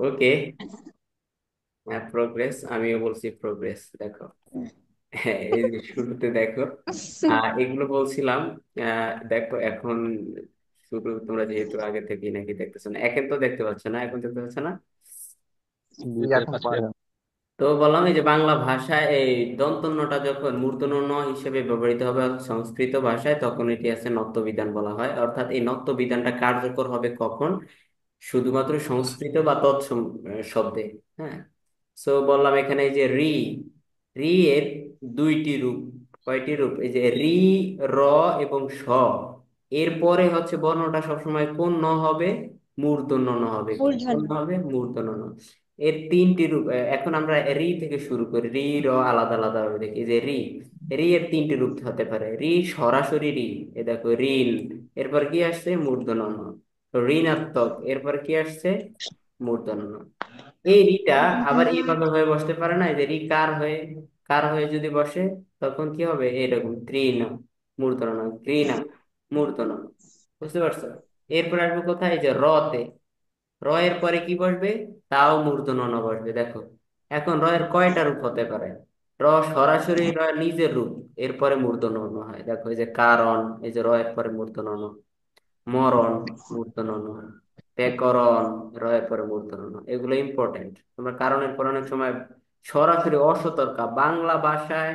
ওকে। হ্যাঁ, প্রোগ্রেস, আমিও বলছি প্রোগ্রেস। দেখো, হ্যাঁ, এই যে শুরুতে দেখো, এগুলো বলছিলাম। দেখো এখন শুরু, তোমরা যেহেতু আগে থেকে নাকি দেখতেছো না, এখন তো দেখতে পাচ্ছ না, এখন দেখতে পাচ্ছ না। জি এখন পরে। তো বললাম এই যে বাংলা ভাষায় এই দন্তন্যটা যখন মূর্ধন্য ন হিসেবে ব্যবহৃত হবে সংস্কৃত ভাষায়, তখন এটি আছে নত্য বিধান বলা হয়। অর্থাৎ এই নত্য বিধানটা কার্যকর হবে কখন? শুধুমাত্র সংস্কৃত বা তৎসম শব্দে। হ্যাঁ। সো বললাম এখানে এই যে রি, রি এর দুইটি রূপ। কয়টি রূপ? এই যে রি, র এবং স। এর পরে হচ্ছে বর্ণটা সবসময় কোন ন হবে? মূর্ধন্য ন হবে। কি কোন মূর্ধন্য। ন হবে? মূর্ধন্য ন। এর তিনটি রূপ। এখন আমরা রি থেকে শুরু করি, রি র আলাদা আলাদা ভাবে দেখি। যে রি, রি এর তিনটি রূপ হতে পারে। রি সরাসরি রি, এ দেখো রিল। এরপর কি আসছে? মূর্ধন্য ণ। ঋণাত্মক, এরপর কি আসছে? মূর্ধন্য ণ। এই রিটা আবার এইভাবে হয়ে বসতে পারে না, এই যে রি কার হয়ে, কার হয়ে যদি বসে, তখন কি হবে? এরকম তৃণ, মূর্ধন্য ণ, ঘৃণ, মূর্ধন্য ণ। বুঝতে পারছো? এরপর আসবে কোথায়? এই যে রতে, র এর পরে কি বসবে? তাও মূর্ধন্য ণ বসবে। দেখো, এখন র এর কয়টা রূপ হতে পারে? র সরাসরি র এর নিজের রূপ, এরপরে মূর্ধন্য ণ হয়। দেখো এই যে কারণ, এই যে র এর পরে মূর্ধন্য ণ। মরণ, মূর্ধন্য ণ। ব্যাকরণ, রয়ের পরে মূর্ধন্য ণ। এগুলো ইম্পর্টেন্ট। তোমরা কারণের পর অনেক সময় সরাসরি অসতর্ক বাংলা ভাষায়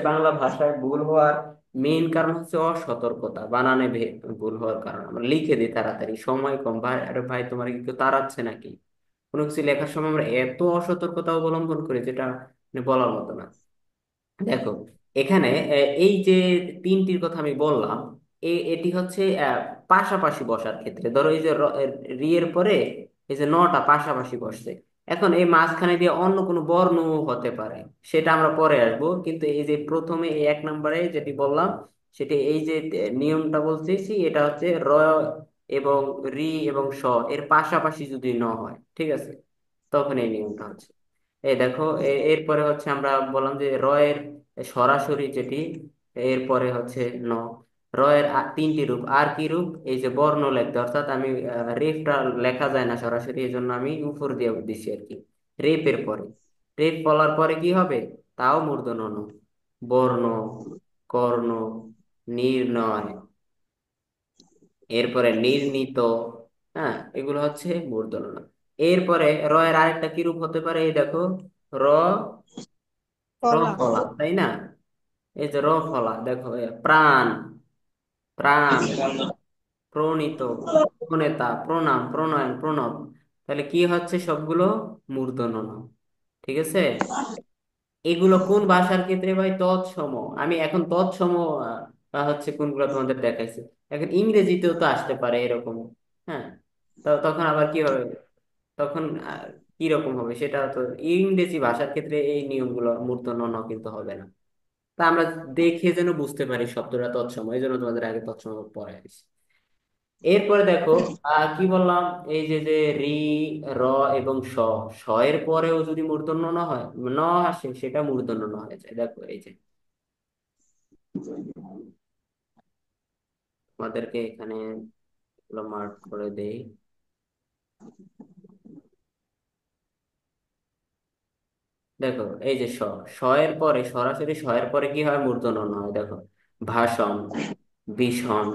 বাংলা ভাষায় ভুল হওয়ার মেইন কারণ হচ্ছে অসতর্কতা, বানানে ভুল হওয়ার কারণ। আমরা লিখে দিই তাড়াতাড়ি, সময় কম। ভাই, আরে ভাই, তোমার কি কেউ তাড়াচ্ছে নাকি? কোনো কিছু লেখার সময় আমরা এত অসতর্কতা অবলম্বন করি, যেটা মানে বলার মতো না। দেখো, এখানে এই যে তিনটির কথা আমি বললাম, এটি হচ্ছে পাশাপাশি বসার ক্ষেত্রে। ধরো এই যে রি এর পরে এই যে নটা পাশাপাশি বসছে। এখন এই মাঝখানে দিয়ে অন্য কোনো বর্ণ হতে পারে, সেটা আমরা পরে আসবো। কিন্তু এই যে প্রথমে এই এক নম্বরে যেটি বললাম, সেটি এই যে নিয়মটা বলতেছি, এটা হচ্ছে র এবং রি এবং স এর পাশাপাশি যদি ন হয়, ঠিক আছে, তখন এই নিয়মটা হচ্ছে। এই দেখো, এরপরে হচ্ছে আমরা বললাম যে র এর সরাসরি যেটি, এরপরে হচ্ছে ন। র এর তিনটি রূপ। আর কি রূপ? এই যে বর্ণ লেখতে, অর্থাৎ আমি রেফটা লেখা যায় না সরাসরি, এই জন্য আমি উপর দিয়ে দিছি আর কি। রেফের পরে, রেফ বলার পরে কি হবে? তাও মূর্ধন্য ণ। বর্ণ, কর্ণ, নির্ণয়, এরপরে নির্ণীত। হ্যাঁ, এগুলো হচ্ছে মূর্ধন্য ণ। এরপরে র এর আরেকটা কি রূপ হতে পারে? এই দেখো, র, কলা। রফলা, তাই না? এই যে রফলা, দেখো প্রাণ, প্রাণ, প্রণীত, প্রণেতা, প্রণাম, প্রণয়ন, প্রণব। তাহলে কি হচ্ছে? সবগুলো মূর্ধন্য ণ। ঠিক আছে। এগুলো কোন ভাষার ক্ষেত্রে ভাই? তৎসম। আমি এখন তৎসম হচ্ছে কোনগুলো তোমাদের দেখাইছি। এখন ইংরেজিতেও তো আসতে পারে এরকম। হ্যাঁ। তখন আবার কি হবে? তখন কি রকম হবে সেটা তো, ইংরেজি ভাষার ক্ষেত্রে এই নিয়মগুলো মূর্ধন্য ণ কিন্তু হবে না। তা আমরা দেখে যেন বুঝতে পারি শব্দটা তৎসম, এই জন্য তোমাদের আগে তৎসম পড়াই দিছি। এরপরে দেখো, কি বললাম? এই যে যে রি, র এবং স, স এর পরেও যদি মূর্ধন্য ন হয়, ন আসে, সেটা মূর্ধন্য ন হয়ে যায়। দেখো এই যে আমাদেরকে এখানে মার্ক করে দেই। দেখো এই যে স, স এর পরে সরাসরি স এর পরে কি হয়? মূর্ধন্য ন হয়। দেখো, ভাষণ, ভীষণ।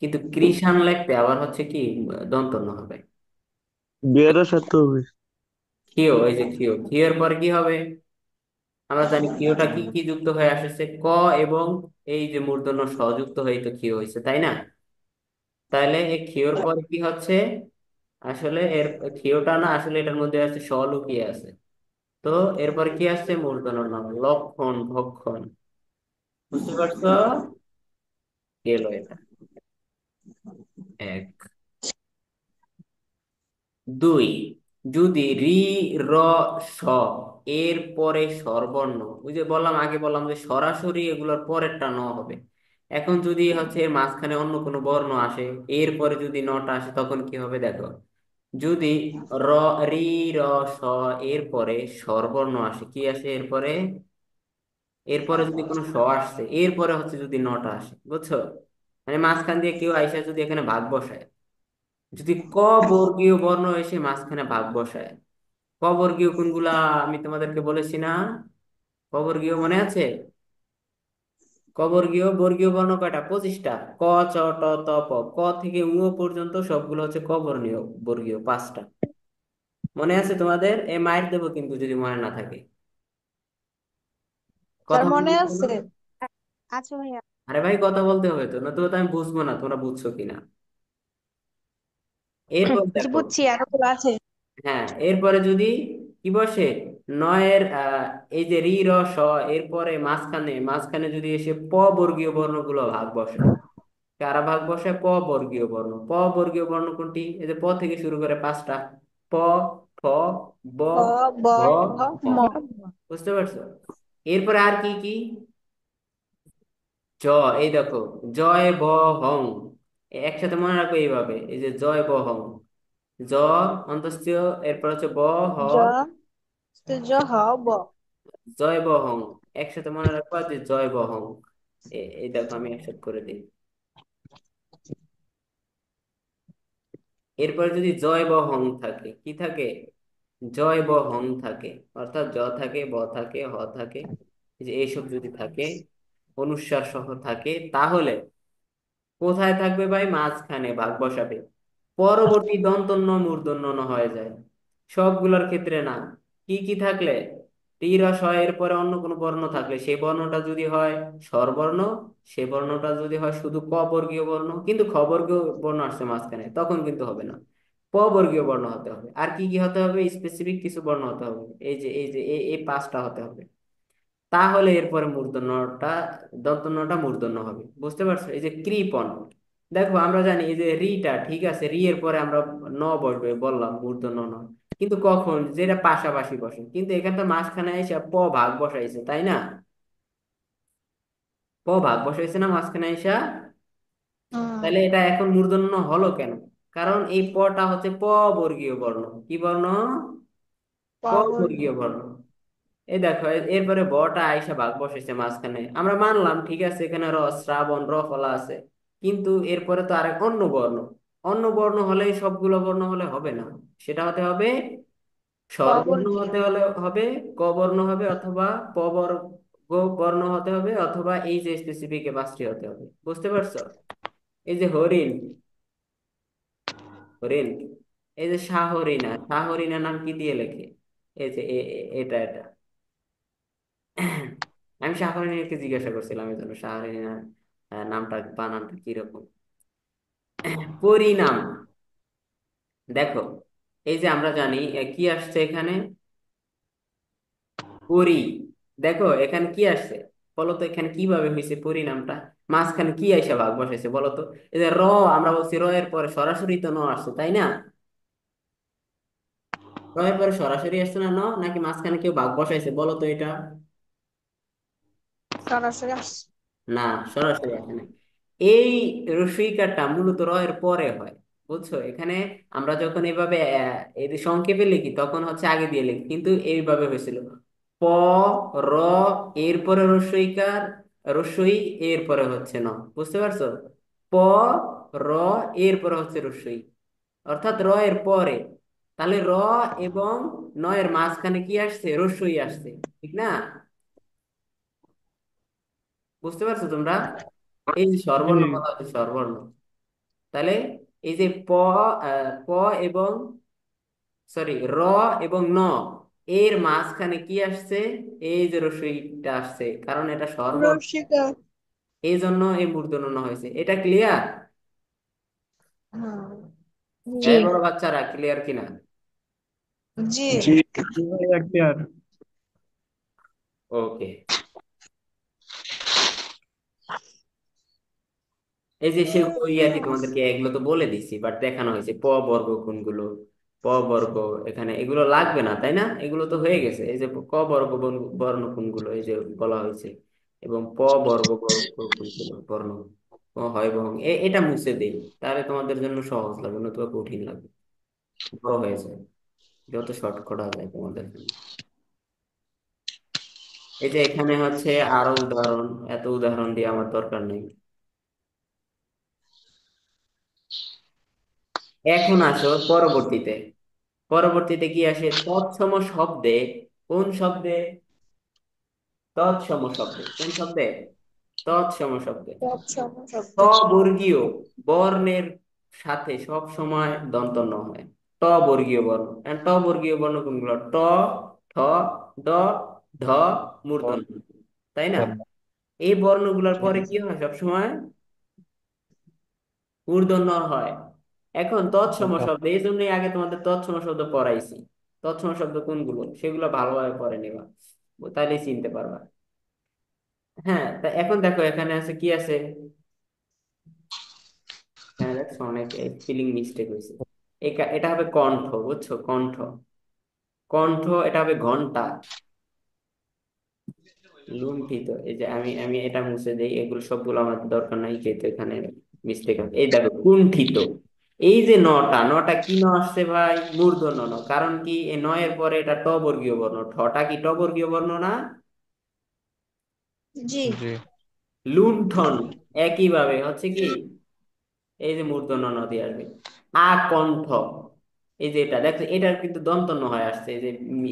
কিন্তু কৃষাণ লিখতে আবার হচ্ছে কি? দন্তন্য হবে। বিয়েরও সাথে হবে। ক্ষিয়, এই যে ক্ষিয়, ক্ষিয়ের পরে কি হবে? আমরা জানি ক্ষিয়টা কি কি যুক্ত হয়ে আসছে? ক এবং এই যে মূর্ধন্য স যুক্ত হয়ে তো ক্ষিয় হয়েছে, তাই না? তাহলে এই ক্ষিয়র পরে কি হচ্ছে? আসলে এর ক্ষিয়টা না, আসলে এটার মধ্যে আছে স লুকিয়ে আছে। তো এরপর কি আসছে? মূর্ধন্য ণ। লক্ষণ, ভক্ষণ। বুঝতে পারছো? গেল এটা। এক। দুই, যদি রি, র, স এর পরে স্বরবর্ণ, ওই যে বললাম, আগে বললাম যে সরাসরি এগুলোর পরেরটা ন হবে। এখন যদি হচ্ছে এর মাঝখানে অন্য কোনো বর্ণ আসে, এর পরে যদি নটা আসে, তখন কি হবে? দেখো, যদি র, রি, র, স এর পরে স্বরবর্ণ আসে, কি আসে এরপরে? এরপরে যদি কোনো স আসছে, এরপরে হচ্ছে যদি নটা আসে, বুঝছো? মানে মাঝখান দিয়ে কেউ আইসা যদি এখানে ভাগ বসায়, যদি ক বর্গীয় বর্ণ এসে মাঝখানে ভাগ বসায়, ক বর্গীয় কোনগুলা আমি তোমাদেরকে বলেছি না? ক বর্গীয় মনে আছে? ক বর্গীয় বর্গীয় বর্ণ কয়টা? 25টা। ক, চ, ট, ত, প, ক থেকে উ পর্যন্ত সবগুলো হচ্ছে ক বর্ণীয় বর্গীয় 5টা। মনে আছে তোমাদের? এ মাইর দেবো কিন্তু যদি মনে না থাকে। স্যার কথা মনে বলতে আছে। না? আচ্ছা ভাইয়া। আরে ভাই কথা বলতে হবে তো, নতুবা তো আমি বুঝবো না তোমরা বুঝছো কিনা। এরপর জি দেখো, বুঝছি, এতগুলো আছে। হ্যাঁ এরপরে যদি কি বসে, নয়ের এই যে রি র স, এরপরে মাঝখানে মাঝখানে যদি এসে প বর্গীয় বর্ণগুলো ভাগ বসে। কারা ভাগ বসে? প বর্গীয় বর্ণ। প বর্গীয় বর্ণ কোনটি? এই যে প থেকে শুরু করে 5টা। প, ফ, ব, ক, ব, ভ, ভ, ম। ম। বুঝতে পারছো? এরপরে আর কি কি? জ, এই দেখো, জয় ব হং। একসাথে মনে রাখো এইভাবে, এই যে জয় ব হং, জ অন্তস্থীয়, এরপর হচ্ছে ব, হ, জ, জ, হ, ব। জয় বহং। একসাথে মনে রাখবা যে জয় বহং। এই দেখো আমি একসাথে করে দিই। এরপরে যদি জয় বহং থাকে, কি থাকে? জয় বহং থাকে, অর্থাৎ জ থাকে, ব থাকে, হ থাকে, এই যে এইসব যদি থাকে, অনুস্বার সহ থাকে, তাহলে কোথায় থাকবে ভাই? মাঝখানে ভাগ বসাবে। পরবর্তী দন্তন্য মূর্ধন্য ন হয়ে যায়, সবগুলোর ক্ষেত্রে না। কি কি থাকলে? টি র স এর পরে অন্য কোনো বর্ণ থাকলে সেই বর্ণটা যদি হয় স্বরবর্ণ, সেই বর্ণটা যদি হয় শুধু ক বর্গীয় বর্ণ, কিন্তু খ বর্গীয় বর্ণ আসছে মাঝখানে, তখন কিন্তু হবে না। প বর্গীয় বর্ণ হতে হবে। আর কি কি হতে হবে? স্পেসিফিক কিছু বর্ণ হতে হবে, এই যে এই 5টা হতে হবে। তাহলে এরপরে মূর্ধন্যটা, দন্তন্যটা মূর্ধন্য হবে। বুঝতে পারছো? এই যে কৃপণ, দেখো আমরা জানি এই যে রিটা, ঠিক আছে, রি এর পরে আমরা ন বসবে বললাম, মূর্ধন্য ন। কিন্তু কখন? যেটা পাশাপাশি বসে, কিন্তু এখানে তো মাঝখানে এসে প ভাগ বসাইছে, তাই না? প ভাগ বসাইছে না মাঝখানে এসে? হুম। তাহলে এটা এখন মূর্ধন্য হলো কেন? কারণ এই পটা হচ্ছে প বর্গীয় বর্ণ। কি বর্ণ? প বর্গীয় পাবর্গীয়। বর্ণ। এই দেখো, এরপরে বটা আইসা ভাগ বসেছে মাঝখানে, আমরা মানলাম ঠিক আছে, এখানে র, শ্রাবণ, র ফলা আছে। কিন্তু এরপরে তো আরেক অন্য বর্ণ। অন্য বর্ণ হলে সবগুলো বর্ণ হলে হবে না, সেটা হতে হবে স্বরবর্ণ পাবর্গীয়। হতে হলে হবে, ক বর্ণ হবে, অথবা প বর্গ বর্ণ হতে হবে, অথবা এই যে স্পেসিফিক 5টি হতে হবে। বুঝতে পারছো? এই যে হরিণ, হরিণ, এই যে শাহরিনা, শাহরিনা নাম কি দিয়ে লেখে? এই যে এটা এটা আমি শাহরিনাকে জিজ্ঞাসা করছিলাম এই জন্য, শাহরিনার নামটা বানানটা কিরকম। পরিণাম, দেখো এই যে আমরা জানি কি আসছে এখানে? পরি, দেখো এখানে কি আসছে বলো তো, এখানে কিভাবে হয়েছে পরিণামটা? মাঝখানে কি আইসা ভাগ বসাইছে বলো তো? এই যে র, আমরা বলছি র এর পরে সরাসরি তো ন আসছে, তাই না? র এর পরে সরাসরি আসছে না ন, নাকি মাঝখানে কেউ ভাগ বসাইছে বলো তো এটা? সরাসরি আসছে। না, সরাসরি আসে নাই। এই রসইকারটা মূলত র এর পরে হয়। বুঝছো? এখানে আমরা যখন এইভাবে এই যে সংক্ষেপে লিখি তখন হচ্ছে আগে দিয়ে লিখি, কিন্তু এইভাবে হয়েছিল প, র, এরপরে রসইকার, রসই, এরপরে হচ্ছে ন। বুঝতে পারছো? প, র, এরপরে হচ্ছে রসই, অর্থাৎ র এর পরে। তাহলে র এবং ন এর মাঝখানে কি আসছে? রসই আসছে, ঠিক না? বুঝতে পারছো তোমরা? এই যে স্বরবর্ণ হুম। বলা হচ্ছে স্বরবর্ণ। তাহলে এই যে প, প এবং, সরি, র এবং ন, এর মাঝখানে কি আসছে? এই যে রস্বইটা আসছে, কারণ এটা স্বরবর্ণ, রসিকা। এই জন্য এই মূর্ধন্য ন হয়েছে। এটা ক্লিয়ার? হুম। জি। এই বড় বাচ্চারা ক্লিয়ার কিনা? জি। জি। জি ভাইয়া ক্লিয়ার। ওকে। এই যে সে ওই আর কি, তোমাদেরকে এগুলো তো বলে দিছি, বাট দেখানো হয়েছে প বর্গ কোনগুলো, প বর্গ, এখানে এগুলো লাগবে না তাই না? এগুলো তো হয়ে গেছে। এই যে ক বর্গ বর্ণ কোনগুলো এই যে বলা হয়েছে, এবং প বর্গ কোনগুলো বর্ণ, ও হয় বং, এটা মুছে দেই, তাহলে তোমাদের জন্য সহজ লাগবে, নতুবা কঠিন লাগবে, বড় হয়ে যায়, যত শর্ট করা যায় তোমাদের জন্য। এই যে এখানে হচ্ছে আরো উদাহরণ, এত উদাহরণ দিয়ে আমার দরকার নেই। এখন আসো পরবর্তীতে। পরবর্তীতে কি আসে? তৎসম শব্দে। কোন শব্দে? তৎসম শব্দে। কোন শব্দে? তৎসম শব্দে তৎসম ট শব্দ। বর্গীয় বর্ণের সাথে সব সময় দন্ত ন হয়। ট বর্গীয় বর্ণ। And ট বর্গীয় বর্ণ কোনগুলো? ট, ঠ, ড, ঢ, মূর্ধন্য, তাই না? এই বর্ণগুলোর পরে কি হয় সব সময়? মূর্ধন্য হয়। এখন তৎসম শব্দ, এই জন্যই আগে তোমাদের তৎসম শব্দ পড়াইছি। তৎসম শব্দ কোনগুলো সেগুলো ভালোভাবে পড়ে নিবা, তাইলে চিনতে পারবা। হ্যাঁ, তা এখন দেখো এখানে আছে কি আছে। এখানে দেখছো অনেক স্পেলিং মিস্টেক হয়েছে। এটা হবে কণ্ঠ, বুঝছো? কণ্ঠ। কণ্ঠ, এটা হবে ঘন্টা। লুণ্ঠিত, এই যে আমি আমি এটা মুছে দেই, এগুলো সবগুলো আমার দরকার নাই, যেহেতু এখানে মিস্টেক আছে। এই দেখো কুণ্ঠিত। এই যে নটা, নটা কি ন আসছে ভাই? মূর্ধন্য ন। কারণ কি? এই নয়ের পরে এটা ট বর্গীয় বর্ণ। ঠটা কি ট বর্গীয় বর্ণ না? জি। জি। লুণ্ঠন একই ভাবে হচ্ছে কি, এই যে মূর্ধন্য ন দিয়ে আসবে। আকণ্ঠ, এই যে এটা দেখো, এটার কিন্তু দন্ত ন হয়ে আসছে, এই যে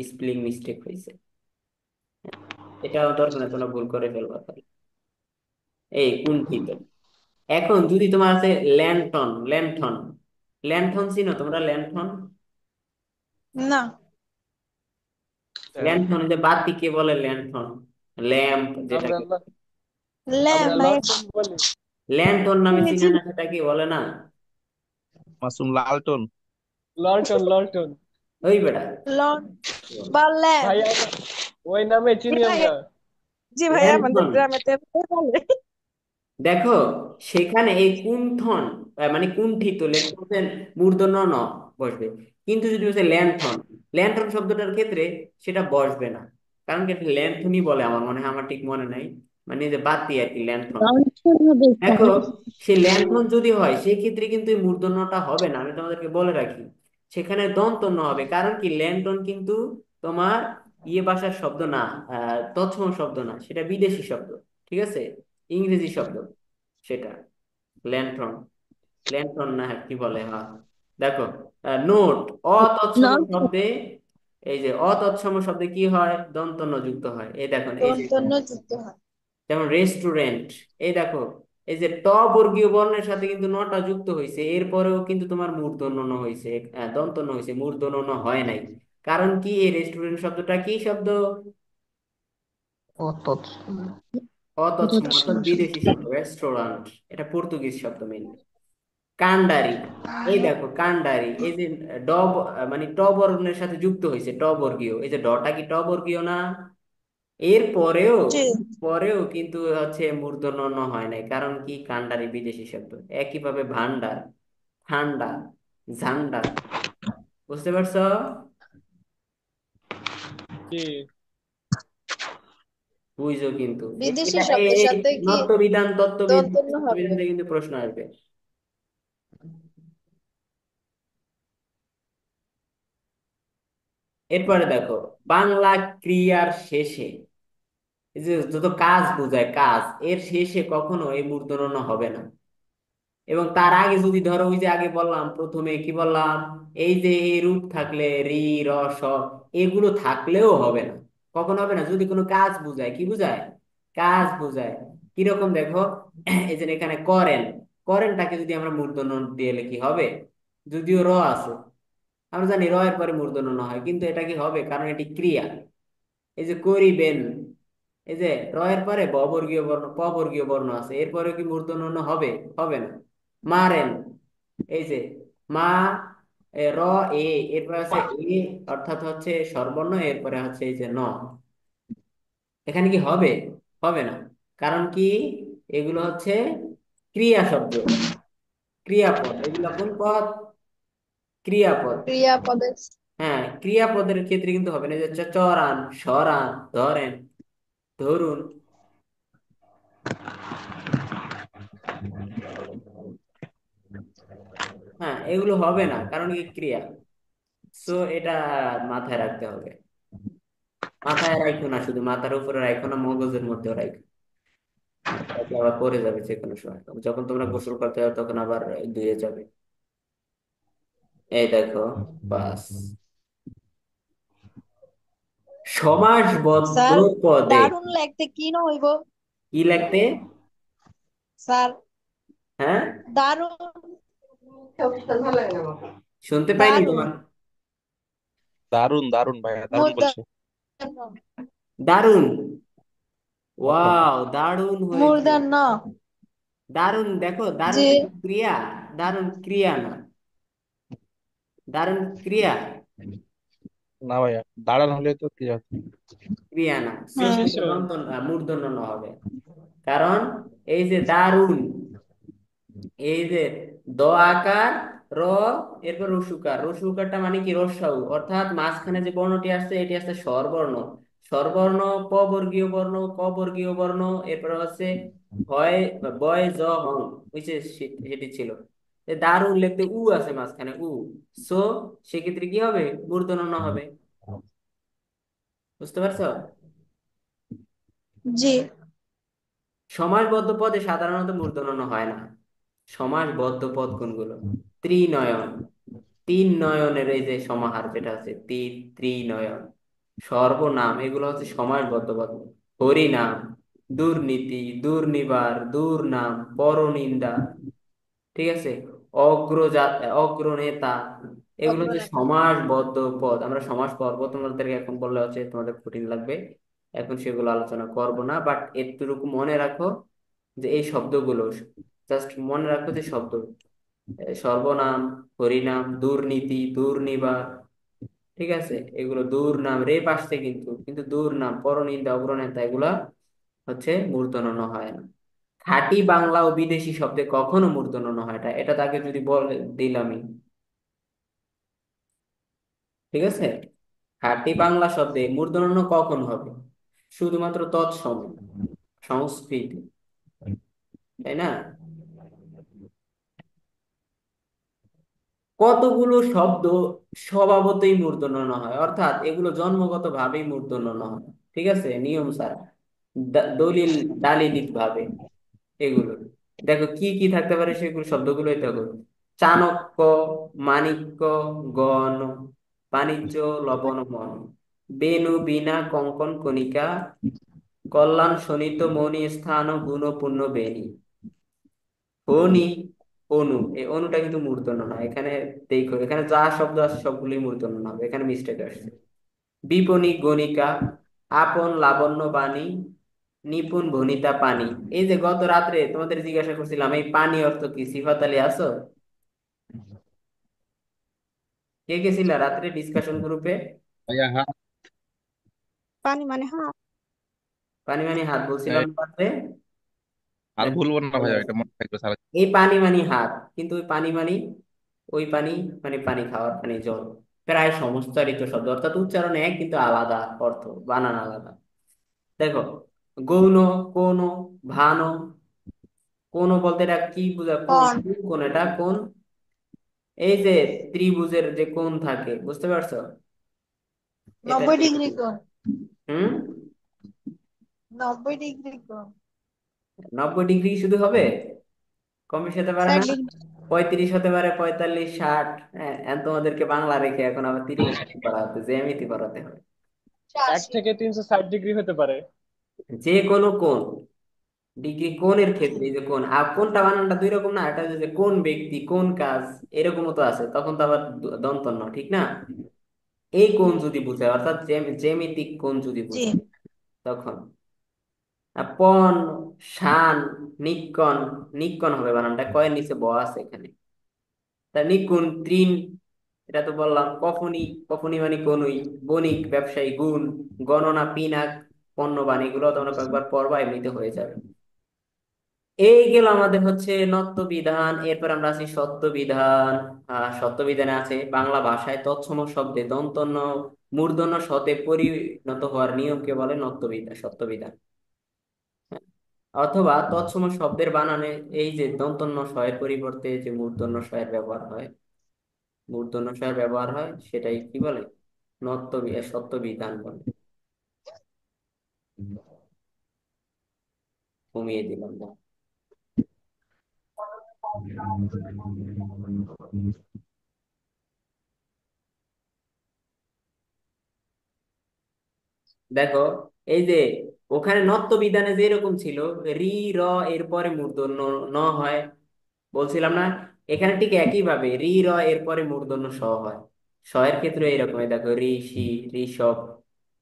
স্পেলিং মিস্টেক হয়েছে। এটাও দরকার নেই, তোমরা ভুল করে ফেলবা তাহলে। এই কুণ্ঠিত। এখন যদি তোমার আছে ল্যান্টন। ল্যান্টন, ল্যান্টন চিনো তোমরা? ল্যান্টন, না। ল্যান্টন যে বাতিকে বলে ল্যান্টন, ল্যাম্প আমরা যেটাকে। ল্যাম আমরা মানে লন্ঠন বলি। ল্যান্টন নামে চিনে শুনেছি। না? সেটা কি বলে না? মাসুম লালটন। লন্ঠন লন্ঠন। ওই বেটা, লন বা ল্যাম। ভাই ওই নামে জি চিনি ভাই, আমরা। জি ভাই, আমাদের ল্যান্টন। গ্রামে তো এভাবে বলে। দেখো সেখানে এই কুণ্ঠন, মানে কুণ্ঠিত লেখতে মূর্ধন্য ন বসবে। কিন্তু যদি হচ্ছে ল্যান্থন, ল্যান্থন শব্দটার ক্ষেত্রে সেটা বসবে না। কারণ কি? এটা ল্যান্থনই বলে আমার মনে হয়, আমার ঠিক মনে নাই। মানে এই যে বাতি আর কি, ল্যান্থন। লণ্ঠন হবে দেখো, স্যার। সেই ল্যান্থন যদি হয় সেই ক্ষেত্রে কিন্তু এই মূর্ধন্যটা হবে না, আমি তোমাদেরকে বলে রাখি। সেখানে দন্তন্য হবে। কারণ কি? ল্যান্টন কিন্তু তোমার ইয়ে ভাষার শব্দ না, তৎসম শব্দ না, সেটা বিদেশি শব্দ। ঠিক আছে? ইংরেজি শব্দ সেটা। ল্যান্টন, ল্যান্টন না, হ্যাঁ, কি বলে, হ্যাঁ। দেখো, নোট, অতৎসম লণ্ঠন শব্দে, এই যে অতৎসম শব্দে কি হয়? দন্তন্য যুক্ত হয়। এই দেখো, এই যে দন্তন্য যুক্ত হয়। যেমন রেস্টুরেন্ট। এই দেখো, এই যে ট বর্গীয় বর্ণের সাথে কিন্তু নটা যুক্ত হয়েছে, এরপরেও কিন্তু তোমার মূর্ধন্য ন হয়েছে, দন্তন্য হয়েছে, মূর্ধন্য ন হয় নাই। কারণ কি? এই রেস্টুরেন্ট শব্দটা কি শব্দ? অতৎসম, অর্থাৎ তৎসম শব্দ। বিদেশি শব্দ, রেস্টুরেন্ট। এটা পর্তুগিজ শব্দ মেইনলি। কান্ডারি, এই দেখো কান্ডারি, এই যে মানে ট বর্ণের সাথে যুক্ত হয়েছে, ট বর্গীয়। এই যে ডটা কি ট বর্গীয় না? এর পরেও, জি। পরেও কিন্তু হচ্ছে মূর্ধন্য ণ হয় নাই। কারণ কি? কান্ডারি বিদেশি শব্দ। একইভাবে ভান্ডার, ঠান্ডা, ঝান্ডা। বুঝতে পারছো? জি। বুঝছো কিন্তু? বিদেশি এটা শব্দের এই সাথে কি নত্যবিধান, তত্ত্ববিদ, দন্তন্য হবে? তত্ত্ববিধান থেকে কিন্তু প্রশ্ন আসবে। এরপরে দেখো, বাংলা ক্রিয়ার শেষে, এই যে যত কাজ বোঝায়, কাজ, এর শেষে কখনো এই মূর্ধন্য ণ হবে না। এবং তার আগে যদি ধরো, ওই যে আগে বললাম, প্রথমে কি বললাম, এই যে এই রূপ থাকলে রি, র, স, এগুলো থাকলেও হবে না। কখন হবে না? যদি কোনো কাজ বুঝায়। কি বুঝায়? কাজ বুঝায়। কিরকম দেখো, এই যে এখানে করেন, করেনটাকে যদি আমরা মূর্ধন্য ণ দিয়ে লিখি হবে? যদিও র আছে, আমরা জানি র এর পরে মূর্ধন্য ণ হয়, কিন্তু এটা কি হবে? কারণ এটি ক্রিয়া। এই যে করিবেন, এই যে র এর পরে ব বর্গীয় বর্ণ, প বর্গীয় বর্ণ আছে, এরপরে কি মূর্ধন্য ণ হবে? হবে না। মারেন, এই যে মা, র, এ, এরপরে আছে এ, অর্থাৎ হচ্ছে স্বরবর্ণ, এরপরে হচ্ছে এই যে ন। এখানে কি হবে? হবে না। কারণ কি? এগুলো হচ্ছে ক্রিয়া শব্দ, ক্রিয়াপদ। এগুলো কোন পদ? ক্রিয়াপদ। ক্রিয়াপদের। হ্যাঁ, ক্রিয়াপদের ক্ষেত্রে কিন্তু হবে না। যে চরান, সরান, ধরেন, ধরুন। হ্যাঁ, এগুলো হবে না, কারণ কি? ক্রিয়া। সো এটা মাথায় রাখতে হবে। মাথায় রাখো না, শুধু মাথার উপরে রাখো না, মগজের মধ্যেও রাখো। তাহলে আবার পড়ে যাবে যে কোনো সময়, যখন তোমরা গোসল করতে যাও তখন আবার ধুয়ে যাবে। এই দেখো, বাস। সমাসবদ্ধ স্যার পদে দারুণ লাগতে কি না হইব? কি লাগতে? স্যার হ্যাঁ, দারুণ। শুনতে পাইনি দারুণ। তোমার। দারুন দারুন ভাইয়া, দারুন বলছে। মূর্ধন্য। দারুণ। ওয়াও, দারুণ হয়েছে। মূর্ধন্য। দারুণ, দেখো দারুণ জি। কিন্তু ক্রিয়া, দারুণ ক্রিয়া না, দারুণ ক্রিয়া, না ভাইয়া, দাঁড়ান হলে তো কি হতো। ক্রিয়া না। সো হুম। সেটা বিশেষণ। মূর্ধন্য ন হবে। কারণ এই যে দারুণ, এই যে দ আকার, র, এরপর রসুকার, রসুকারটা মানে কি রস্বাউ, অর্থাৎ মাঝখানে যে বর্ণটি আসছে এটি আসছে স্বরবর্ণ। স্বরবর্ণ, প বর্গীয় বর্ণ, ক বর্গীয় বর্ণ, এরপর হচ্ছে হয় বয় জ হং, বুঝছে, সেটি ছিল। দারুণ লিখতে উ আছে মাঝখানে, উ। সো সেক্ষেত্রে কি হবে? মূর্ধন্য ন হবে। বুঝতে পারছো? জি। সমাসবদ্ধ পদে সাধারণত মূর্ধন্য ণ হয় না। সমাসবদ্ধ পদ কোনগুলো? ত্রিনয়ন, তিন নয়নের এই যে সমাহার যেটা আছে, ত্রিনয়ন, সর্বনাম, এগুলো হচ্ছে সমাসবদ্ধ পদ। হরিনাম, দুর্নীতি, দুর্নিবার, দুর্নাম, পরনিন্দা, ঠিক আছে, অগ্রজা, অগ্রনেতা, এগুলো হচ্ছে সমাসবদ্ধ পদ। আমরা সমাস পর্ব তোমাদেরকে এখন বললে হচ্ছে তোমাদের কঠিন লাগবে, এখন সেগুলো আলোচনা করব না, বাট এটুকু মনে রাখো যে এই শব্দগুলো, জাস্ট মনে রাখো যে শব্দ, সর্বনাম, হরিনাম, দুর্নীতি, দুর্নিবার, ঠিক আছে, এগুলো দুর্নাম, রেপ আসছে কিন্তু, কিন্তু দুর্নাম, পরনিন্দা, অগ্রনেতা, এগুলা হচ্ছে মূর্ধন্য ণ হয় না। খাঁটি বাংলা ও বিদেশি শব্দে কখনো মূর্ধন্য ণ হয় না, এটা তাকে যদি বলে দিলামই, ঠিক আছে। খাঁটি বাংলা শব্দে মূর্ধন্য ণ কখন হবে? শুধুমাত্র তৎসময়, সংস্কৃত, তাই না? কতগুলো শব্দ স্বভাবতই মূর্ধন্য ণ হয়, অর্থাৎ এগুলো জন্মগত ভাবেই মূর্ধন্য ণ হয়, ঠিক আছে, নিয়ম স্যার, দলিল, দালিলিক ভাবে এগুলো। দেখো কি কি থাকতে পারে সেগুলো শব্দগুলোই দেখো: চাণক্য, মাণিক্য, গণ, বাণিজ্য, লবণ, মন, বেণু, বীণা, কঙ্কন, কণিকা, কল্যাণ, শোণিত, মণি, স্থান, গুণ, পুণ্য, বেণী, ফণি, অনু। এই অনুটা কিন্তু মূর্ধন্য না এখানে। দেখো এখানে যা শব্দ আছে সবগুলোই মূর্ধন্য না হবে, এখানে মিস্টেক আসছে। বিপণী, গণিকা, আপন, লাবণ্য, বাণী, নিপুণ, ভনিতা, পানি। এই যে গত রাত্রে তোমাদের জিজ্ঞাসা করছিলাম এই পানি অর্থ কি, সিফাত আলী আছো? কে কে ছিলা রাত্রে ডিসকাশন গ্রুপে? ভাইয়া হ্যাঁ। পানি মানে হাত। পানি মানে হাত বলছিলাম এই, না রাত্রে? আর নাকি ভুলবো না বলে ভাইয়া, এটা আসছি? মনে থাকবে সারা। এই পানি মানে হাত, কিন্তু ওই পানি মানে, ওই পানি মানে পানি খাওয়ার পানি, জল, প্রায় সমস্তারিত শব্দ, অর্থাৎ উচ্চারণ এক কিন্তু আলাদা অর্থ, বানান আলাদা। দেখো, গৌণ, কোন, ভান, কোন বলতে এটা কি বোঝা, কোন, কোন? কোন এটা কোন, এই যে ত্রিভুজের যে কোণ থাকে, বুঝতে পারছো? এটা 90 ডিগ্রি কোণ। হুম, 90 ডিগ্রি কোণ। 90 ডিগ্রি শুধু হবে? কম বেশি হতে পারে ষাট না? ডিগ্রি 35 হতে পারে, 45, 60, হ্যাঁ, এখন তোমাদেরকে বাংলা রেখে এখন আবার ত্রিকোণমিতি পড়াতে, জ্যামিতি পড়াতে হবে। 1 80। থেকে 360 ডিগ্রি হতে পারে। যে কোনো কোণ, ডিগ্রি কোণের ক্ষেত্রে এই যে কোণ, আর কোনটা বানানটা দুই রকম না, এটা যে কোন ব্যক্তি, কোন কাজ, এরকমও তো আছে, তখন তো আবার দন্তন্য, ঠিক না? এই কোণ যদি বুঝায়, অর্থাৎ জ্যামিতিক কোণ যদি জি। বুঝায়, তখন পণ, শান, নিক্কণ, নিক্কণ হবে বানানটা, কয়ের নিচে ব আছে এখানে। তা নিকুণ, ত্রিন, এটা তো বললাম। কফনি, কফনি মানে কনুই, বণিক, ব্যবসায়ী, গুণ, গণনা, পিনাক, পণ্যবান, এগুলো তোমরা কয়েকবার পড়বা, এমনিতে হয়ে যাবে। এই গেল আমাদের হচ্ছে নত্ব বিধান, এরপর আমরা আছি সত্য বিধান। সত্য বিধানে আছে বাংলা ভাষায় তৎসম শব্দে দন্তন্য মূর্ধন্য শতে পরিণত হওয়ার নিয়মকে বলে নত্য বিধান, সত্য বিধান। অথবা তৎসম শব্দের বানানে এই যে দন্তন্য শয়ের পরিবর্তে যে মূর্ধন্য শয়ের ব্যবহার হয়, মূর্ধন্য ষ এর ব্যবহার হয়, সেটাই কি বলে? সত্য বিধান বলে। কমিয়ে দিলাম না। দেখো, এই যে ওখানে নত্ব বিধানে যেরকম ছিল, রি র এরপরে মূর্ধন্য ন হয়, বলছিলাম না? এখানে ঠিক একই ভাবে রি র এরপরে মূর্ধন্য স হয়। স এর ক্ষেত্রে এরকম, এই দেখো ঋষি, ঋষভ।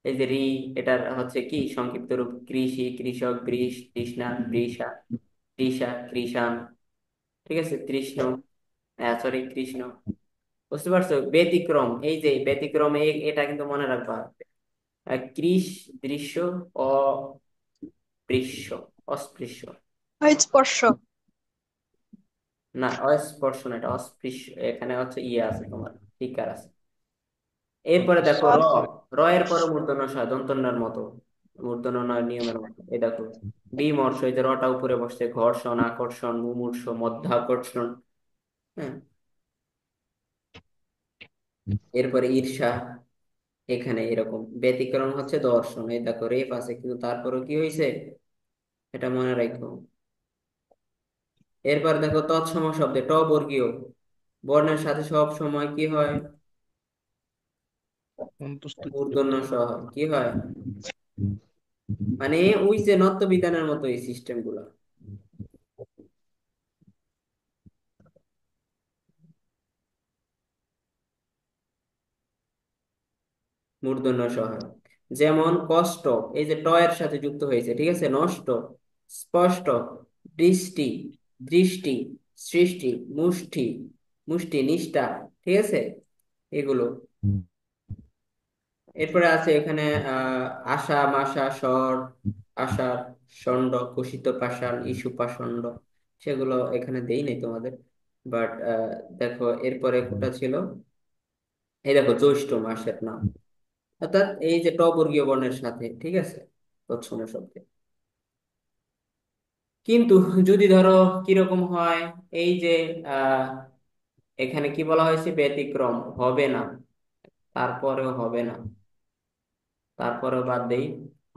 এই যে রি, এটার হচ্ছে কি সংক্ষিপ্ত রূপ, কৃষি, কৃষক, বৃষ, তৃষ্ণা, বৃষা, তৃষা, কৃষাণ। ঠিক আছে, কৃষ্ণ, হ্যাঁ সরি কৃষ্ণ। বুঝতে পারছো? ব্যতিক্রম, এই যে ব্যতিক্রম, এটা কিন্তু মনে রাখবা। কৃষ, দৃশ্য, অপৃশ্য, অস্পৃশ্য। স্পর্শ। না, অস্পর্শ না, এটা অস্পৃশ্য। এখানে হচ্ছে ইয়ে আছে তোমার, টিকার আছে। এরপরে দেখো র, সরি। র এর পরে মূর্ধন্য ষ, দন্তন্যার মতো, মূর্ধন্য নয় নিয়মের মতো। এই দেখো বিমর্ষ, এই যে রটা উপরে বসছে, ঘর্ষণ, আকর্ষণ, মুমূর্ষ, মধ্যাকর্ষণ। হ্যাঁ, এরপরে ঈর্ষা। এখানে এরকম ব্যতিক্রম হচ্ছে দর্শন। এই দেখো রেফ আছে, কিন্তু তারপরেও কি হয়েছে, এটা মনে রাখো। এরপর দেখো তৎসম শব্দে ট বর্গীয় বর্ণের সাথে সব সময় কি হয়, সন্তুষ্ট মূর্ধন্য যুক্ত। স হয়। কি হয় মানে, ওই যে নত্য বিধানের মতো এই সিস্টেম গুলা, মূর্ধন্য স হয়। যেমন কষ্ট, এই যে ট এর সাথে যুক্ত হয়েছে, ঠিক আছে, নষ্ট, স্পষ্ট, দৃষ্টি, দৃষ্টি, সৃষ্টি, মুষ্টি, মুষ্টি, নিষ্ঠা। ঠিক আছে, এগুলো। এরপরে আছে এখানে আশা, মাশা, স্বর, আষাঢ়, ষণ্ড, কুশিত পাষাণ, ইস্যু পাষণ্ড। সেগুলো এখানে দেই নাই তোমাদের, বাট দেখো এরপরে কোটা ছিল, এই দেখো জ্যৈষ্ঠ মাসের নাম, অর্থাৎ এই যে ট বর্গীয় বর্ণের সাথে, ঠিক আছে, তৎসম শব্দে। কিন্তু যদি ধরো কিরকম হয়, এই যে আহ এখানে কি বলা হয়েছে, ব্যতিক্রম হবে না, তারপরেও হবে না, তারপরেও বাদ দেই,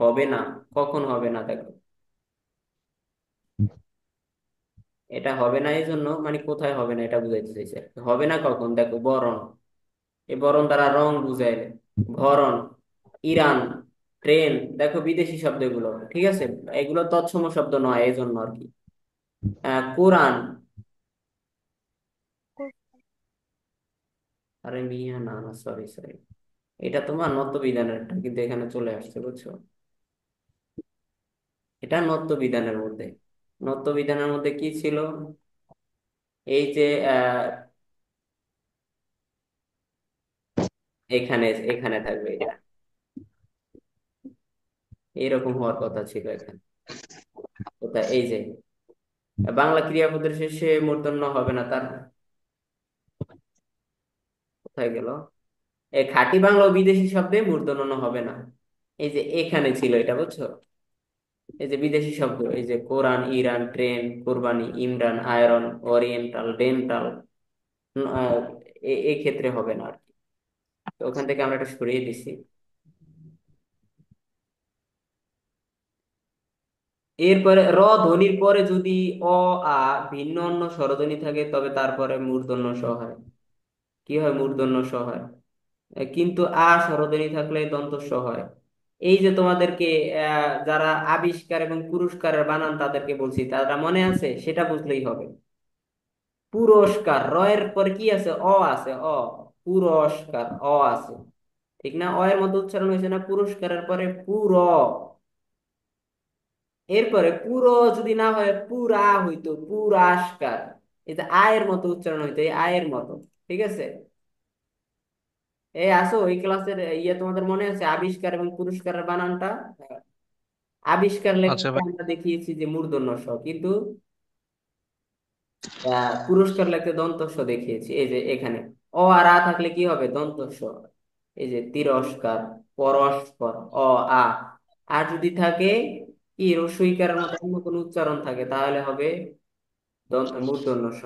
হবে না। কখন হবে না দেখো, এটা হবে না এই জন্য, মানে কোথায় হবে না এটা বুঝাইতে চাইছে। হবে না কখন, দেখো বরণ, এই বরণ দ্বারা রং বুঝাইলে। ভরণ, ইরান, ট্রেন, দেখো বিদেশি শব্দ এগুলো, ঠিক আছে, এগুলো তৎসম শব্দ নয় এই জন্য আর কি। কোরআন, আরে মিয়া, না না, সরি সরি, এটা তোমার নত্য বিধানেরটা, কিন্তু এখানে চলে আসছে, বুঝছো? এটা নত্য বিধানের মধ্যে, নত্য বিধানের মধ্যে কি ছিল, এই যে এখানে এখানে থাকবে এটা, এইরকম হওয়ার কথা ছিল এখানে। কোথায়, এই যে বাংলা ক্রিয়াপদের শেষে মূর্ধন্য হবে না, তার কোথায় গেল, এই খাঁটি বাংলা ও বিদেশি শব্দে মূর্ধন্য ন হবে না। এই যে এখানে ছিল এটা, বুঝছো? এই যে বিদেশি শব্দ, এই যে কোরআন, ইরান, ট্রেন, কোরবানি, ইমরান, আয়রন, ওরিয়েন্টাল, ডেন্টাল, এই ক্ষেত্রে হবে না আর কি। তো ওখান থেকে আমরা এটা সরিয়ে দিছি। এরপরে র ধ্বনির পরে যদি অ, আ ভিন্ন অন্য স্বরধ্বনি থাকে, তবে তারপরে মূর্ধন্য স হয়। কি হয়, মূর্ধন্য স হয়। কিন্তু আ স্বরধ্বনি থাকলে দন্ত স হয়। এই যে তোমাদেরকে যারা আবিষ্কার এবং পুরস্কারের বানান তাদেরকে বলছি, তারা মনে আছে, সেটা বুঝলেই হবে। পুরস্কার, র এর পরে কি আছে, অ আছে, পুরস্কার, আছে, ঠিক না? অ এর মধ্যে উচ্চারণ হয়েছে না, পুরস্কারের পরে পুর। এরপরে পুরো যদি না হয়, পুরা হইতো পুরাস্কার। এই যে আয়ের মতো উচ্চারণ হইতো, এই আয়ের মতো। ঠিক আছে, এই আসো ওই ক্লাসের ইয়ে, তোমাদের মনে আছে আবিষ্কার এবং পুরস্কারের বানানটা? আবিষ্কার আচ্ছা লেখাতে ভাই। আমরা দেখিয়েছি যে মূর্ধন্য ষ, কিন্তু পুরস্কার লেখতে দন্ত স দেখিয়েছি। এই যে এখানে অ আর আ থাকলে কি হবে, দন্ত স। এই যে তিরস্কার, পরস্পর, অ, আ। আর যদি থাকে কি, রস্বইকারের মতো অন্য কোনো উচ্চারণ থাকে, তাহলে হবে মূর্ধন্য ষ।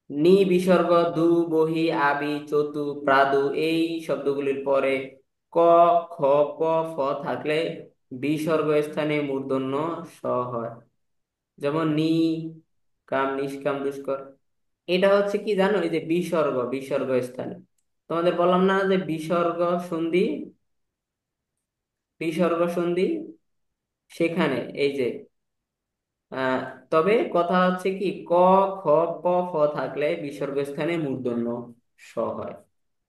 নি বিসর্গ, দু, বহি, আবি, চতু, প্রাদু, এই শব্দগুলির পরে ক, খ, ক, ফ থাকলে বিসর্গ স্থানে মূর্ধন্য স হয়। যেমন নি কাম, নিষ্কাম, দুষ্কর। এটা হচ্ছে কি জানো, এই যে বিসর্গ, বিসর্গ স্থানে তোমাদের বললাম না যে বিসর্গ সন্ধি, বিসর্গ সন্ধি সেখানে এই যে আহ তবে কথা হচ্ছে কি ক, খ, প, ফ থাকলে বিসর্গ স্থানে মূর্ধন্য স হয়।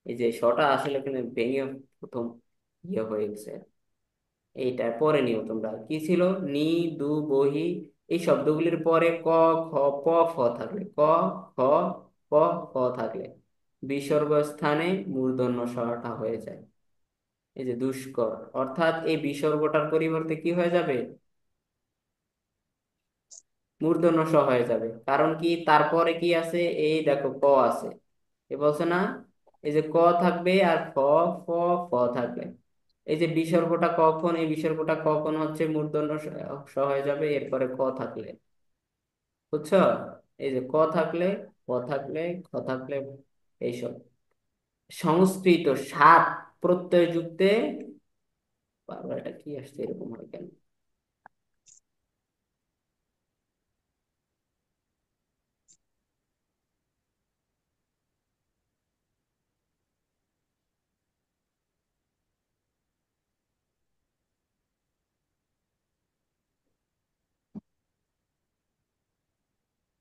এই যে সটা আসলে কিন্তু ভেঙে প্রথম ইয়ে হয়ে গেছে। এইটা পরে নিও তোমরা, কি ছিল, নি, দু, বহি, এই শব্দগুলির পরে ক, খ, প, ফ থাকলে, ক, খ, প, ফ থাকলে বিসর্গ স্থানে মূর্ধন্য সটা হয়ে যায়। এই যে দুষ্কর, অর্থাৎ এই বিসর্গটার পরিবর্তে কি হয়ে যাবে, মূর্ধন্য ষ হয়ে যাবে। কারণ কি তারপরে কি আছে, এই দেখো ক আছে, এ বলছে না, এই যে ক থাকবে আর ফ, ফ, ফ থাকবে। এই যে বিসর্গটা কখন, এই বিসর্গটা কখন হচ্ছে মূর্ধন্য ষ ষ হয়ে যাবে, এরপরে ক থাকলে, বুঝছো? এই যে ক থাকলে, ক থাকলে, খ থাকলে, এইসব সংস্কৃত সাত প্রত্যয় যুক্তে, বারবার এটা কি আসছে, এরকম হয় কেন?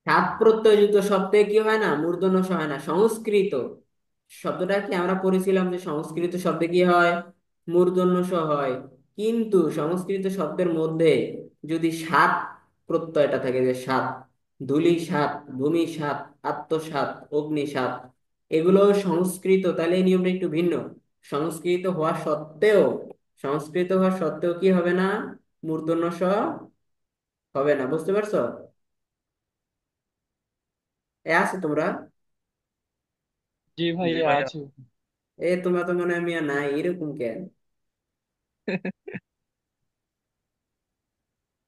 সাত প্রত্যয়যুক্ত শব্দে কি হয় না, মূর্ধন্য ষ হয় না। সংস্কৃত শব্দটা কি আমরা পড়েছিলাম যে সংস্কৃত শব্দে কি হয়, মূর্ধন্য ষ হয়। কিন্তু সংস্কৃত শব্দের মধ্যে যদি সাত প্রত্যয়টা থাকে, যে সাত, ধূলি সাত, ভূমি সাত, আত্মসাৎ, অগ্নি সাত, এগুলো সংস্কৃত, তাহলে এই নিয়মটা একটু ভিন্ন। সংস্কৃত হওয়া সত্ত্বেও, সংস্কৃত হওয়া সত্ত্বেও কি হবে না, মূর্ধন্য ষ হবে না। বুঝতে পারছো? এ আছে তোমরা? জি জি ভাইয়া ভাইয়া। আছে। এ তোমরা তো মনে হয় মিয়া নাই, এরকম কেন?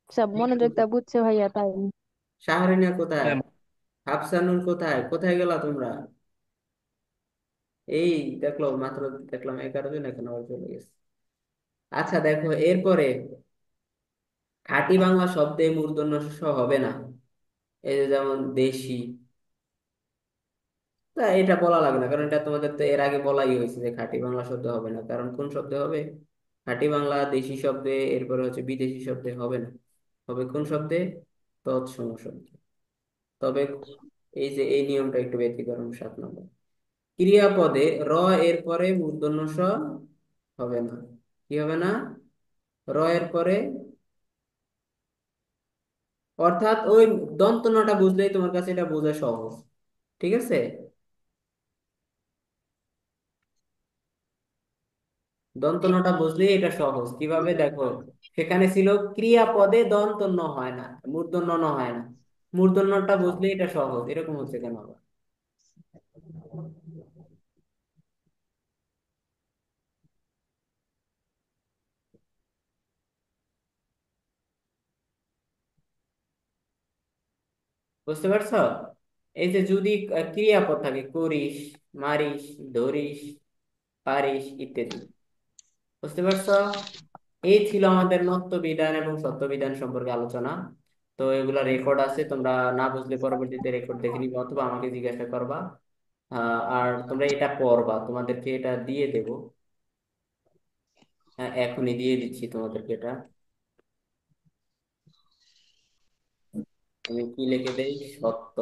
সব মনোযোগ টা বুঝছে ভাইয়া তাই। শাহরিনা কোথায়, হ্যাঁ, হাফসানুর কোথায়, কোথায় গেলা তোমরা? এই দেখলো মাত্র, দেখলাম 11 জন, এখন আবার চলে গেছে। আচ্ছা দেখো এরপরে, খাঁটি বাংলা শব্দে মূর্ধন্য ষ হবে না। এই যে যেমন দেশি, তা এটা বলা লাগে না, কারণ এটা তোমাদের তো এর আগে বলাই হয়েছে যে খাঁটি বাংলা শব্দ হবে না। কারণ কোন শব্দে হবে, খাঁটি বাংলা দেশি শব্দে, এরপরে হচ্ছে বিদেশি শব্দে হবে না। হবে কোন শব্দে, তৎসম শব্দে। তবে এই যে এই নিয়মটা একটু ব্যতিক্রম, 7 নম্বর। ক্রিয়াপদে র এর পরে মূর্ধন্য ষ হবে না। কি হবে না, র এর পরে, অর্থাৎ ওই দন্তনাটা বুঝলেই তোমার কাছে এটা বোঝা সহজ। ঠিক আছে, দন্তনাটা বুঝলেই এটা সহজ। কিভাবে দেখো, সেখানে ছিল ক্রিয়াপদে দন্ত ন হয় না, মূর্ধন্য ন হয় না। মূর্ধন্যটা বুঝলেই এটা সহজ, এরকম হচ্ছে কেন আবার? বুঝতে পারছো? এই যে যদি ক্রিয়াপদ থাকে, করিস, মারিস, ধরিস, পারিস ইত্যাদি, বুঝতে পারছো? এই ছিল আমাদের নত্য বিধান এবং সত্য বিধান সম্পর্কে আলোচনা। তো এগুলা রেকর্ড আছে, তোমরা না বুঝলে পরবর্তীতে রেকর্ড দেখে নিবে অথবা আমাকে জিজ্ঞাসা করবা। আর তোমরা এটা পড়বা, তোমাদেরকে এটা দিয়ে দেবো। হ্যাঁ, এখনই দিয়ে দিচ্ছি তোমাদেরকে এটা। আমি কি লিখে দেই, সত্য।